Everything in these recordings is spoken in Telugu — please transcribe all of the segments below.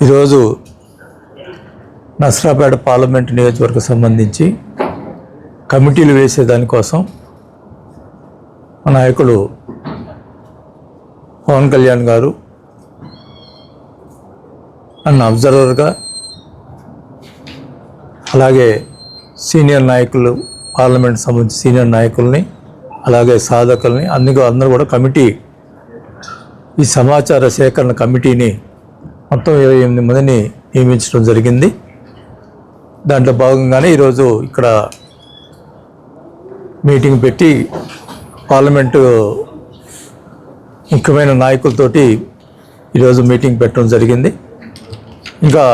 ఈరోజు నసరాపేట పార్లమెంట్ నియోజకవర్గం సంబంధించి కమిటీలు వేసేదానికోసం మా నాయకులు పవన్ కళ్యాణ్ గారు నన్ను అబ్జర్వర్గా, అలాగే సీనియర్ నాయకులు, పార్లమెంట్ సంబంధించి సీనియర్ నాయకుల్ని, అలాగే సాధకుల్ని అందరూ కూడా కమిటీ, ఈ సమాచార సేకరణ కమిటీని మొత్తం 28 మందిని నియమించడం జరిగింది. దాంట్లో భాగంగానే ఈరోజు ఇక్కడ మీటింగ్ పెట్టి పార్లమెంటు ముఖ్యమైన నాయకులతోటి ఈరోజు మీటింగ్ పెట్టడం జరిగింది. ఇంకా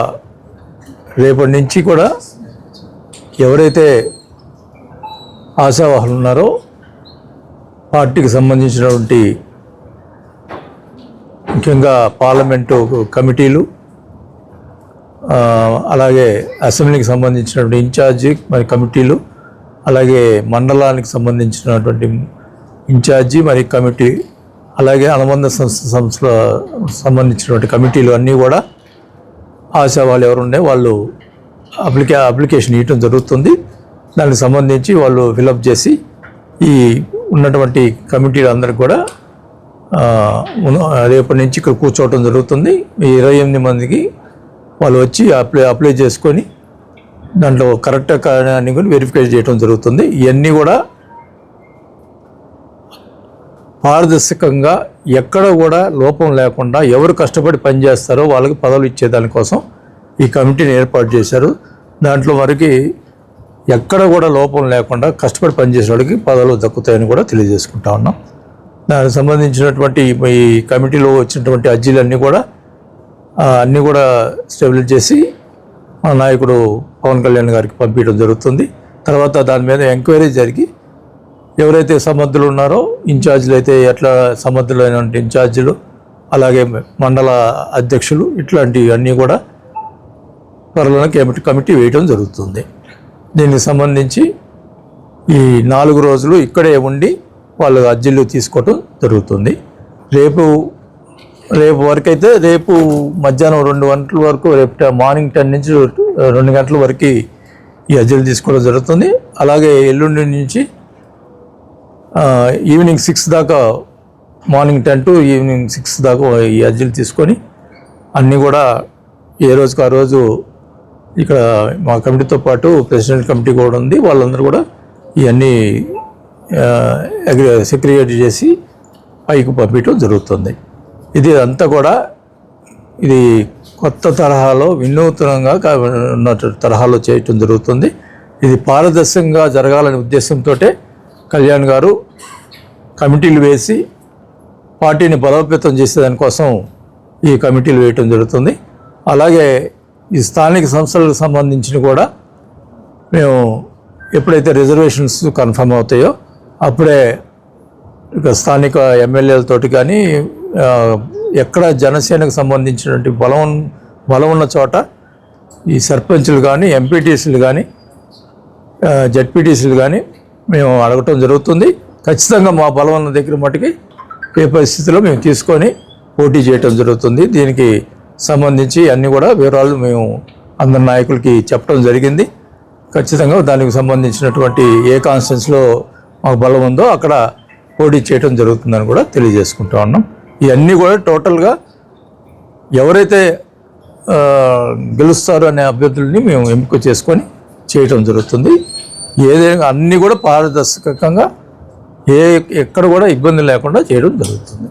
రేపటి నుంచి కూడా ఎవరైతే ఆశావాహులు ఉన్నారో పార్టీకి సంబంధించినటువంటి ముఖ్యంగా పార్లమెంటు కమిటీలు, అలాగే అసెంబ్లీకి సంబంధించినటువంటి ఇన్ఛార్జి మరి కమిటీలు, అలాగే మండలానికి సంబంధించినటువంటి ఇన్ఛార్జి మరి కమిటీ, అలాగే అనుబంధ సంస్థల సంబంధించినటువంటి కమిటీలు అన్నీ కూడా ఆశావాళ్ళు ఎవరుండే వాళ్ళు అప్లికేషన్ ఇవ్వటం జరుగుతుంది. దానికి సంబంధించి వాళ్ళు ఫిలప్ చేసి ఈ ఉన్నటువంటి కమిటీలు అందరికి కూడా రేపటి నుంచి ఇక్కడ కూర్చోవటం జరుగుతుంది. ఈ 28 మందికి వాళ్ళు వచ్చి అప్లై చేసుకొని దాంట్లో కరెక్ట్ కాదని కూడా వెరిఫై చేయడం జరుగుతుంది. ఇవన్నీ కూడా పారదర్శకంగా ఎక్కడ కూడా లోపం లేకుండా ఎవరు కష్టపడి పనిచేస్తారో వాళ్ళకి పదవులు ఇచ్చేదానికోసం ఈ కమిటీని ఏర్పాటు చేశారు. దాంట్లో వరకు ఎక్కడ కూడా లోపం లేకుండా కష్టపడి పనిచేసే వాళ్ళకి పదవులు దక్కుతాయని కూడా తెలియజేసుకుంటా ఉన్నాం. దానికి సంబంధించినటువంటి ఈ కమిటీలో వచ్చినటువంటి అర్జీలన్నీ కూడా స్టెబిలైజ్ చేసి మా నాయకుడు పవన్ కళ్యాణ్ గారికి పంపించడం జరుగుతుంది. తర్వాత దాని మీద ఎంక్వైరీ జరిగి ఎవరైతే సమర్థులు ఉన్నారో ఇన్ఛార్జీలు అయితే ఎట్లా సమర్థులైన ఇన్ఛార్జీలు, అలాగే మండల అధ్యక్షులు, ఇట్లాంటివన్నీ కూడా త్వరలోనే కమిటీ వేయడం జరుగుతుంది. దీనికి సంబంధించి ఈ 4 రోజులు ఇక్కడే ఉండి వాళ్ళు అర్జీలు తీసుకోవటం జరుగుతుంది. రేపు వరకు అయితే రేపు మధ్యాహ్నం 2 గంటల వరకు, రేపు మార్నింగ్ 10 నుంచి 2 గంటల వరకు ఈ అర్జీలు తీసుకోవడం జరుగుతుంది. అలాగే ఎల్లుండి నుంచి ఈవినింగ్ 6 దాకా, మార్నింగ్ 10 టు ఈవినింగ్ 6 దాకా ఈ అర్జీలు తీసుకొని అన్నీ కూడా ఏ రోజుకి ఆ రోజు ఇక్కడ మా కమిటీతో పాటు ప్రెసిడెంట్ కమిటీ కూడా ఉంది, వాళ్ళందరూ కూడా ఇవన్నీ సెక్రియేట్ చేసి పైకి పంపించడం జరుగుతుంది. ఇది అంతా కూడా ఇది కొత్త తరహాలో వినూత్నంగా ఉన్న తరహాలో చేయటం జరుగుతుంది. ఇది పారదర్శకంగా జరగాలనే ఉద్దేశంతో కళ్యాణ్ గారు కమిటీలు వేసి పార్టీని బలోపేతం చేసేదానికోసం ఈ కమిటీలు వేయటం జరుగుతుంది. అలాగే ఈ స్థానిక సంస్థలకు సంబంధించిన కూడా మేము ఎప్పుడైతే రిజర్వేషన్స్ కన్ఫర్మ్ అవుతాయో అప్పుడే ఇక స్థానిక ఎమ్మెల్యేలతోటి కానీ ఎక్కడ జనసేనకు సంబంధించినటువంటి బలం ఉన్న చోట ఈ సర్పంచులు కానీ, ఎంపీటీసీలు కానీ, జడ్పీటీసీలు కానీ మేము అడగటం జరుగుతుంది. ఖచ్చితంగా మా బలం ఉన్న దగ్గర మటుకి ఏ పరిస్థితిలో మేము తీసుకొని పోటీ చేయటం జరుగుతుంది. దీనికి సంబంధించి అన్నీ కూడా వివరాలు మేము అందరి నాయకులకి చెప్పడం జరిగింది. ఖచ్చితంగా దానికి సంబంధించినటువంటి ఏ కాన్స్టిట్యున్సీలో మాకు బలం ఉందో అక్కడ పోటీ చేయడం జరుగుతుందని కూడా తెలియజేసుకుంటా ఉన్నాం. ఇవన్నీ కూడా టోటల్గా ఎవరైతే గెలుస్తారో అనే అభ్యర్థుల్ని మేము ఎంపిక చేసుకొని చేయటం జరుగుతుంది. ఏదైనా అన్నీ కూడా పారదర్శకంగా ఎక్కడ కూడా ఇబ్బంది లేకుండా చేయడం జరుగుతుంది.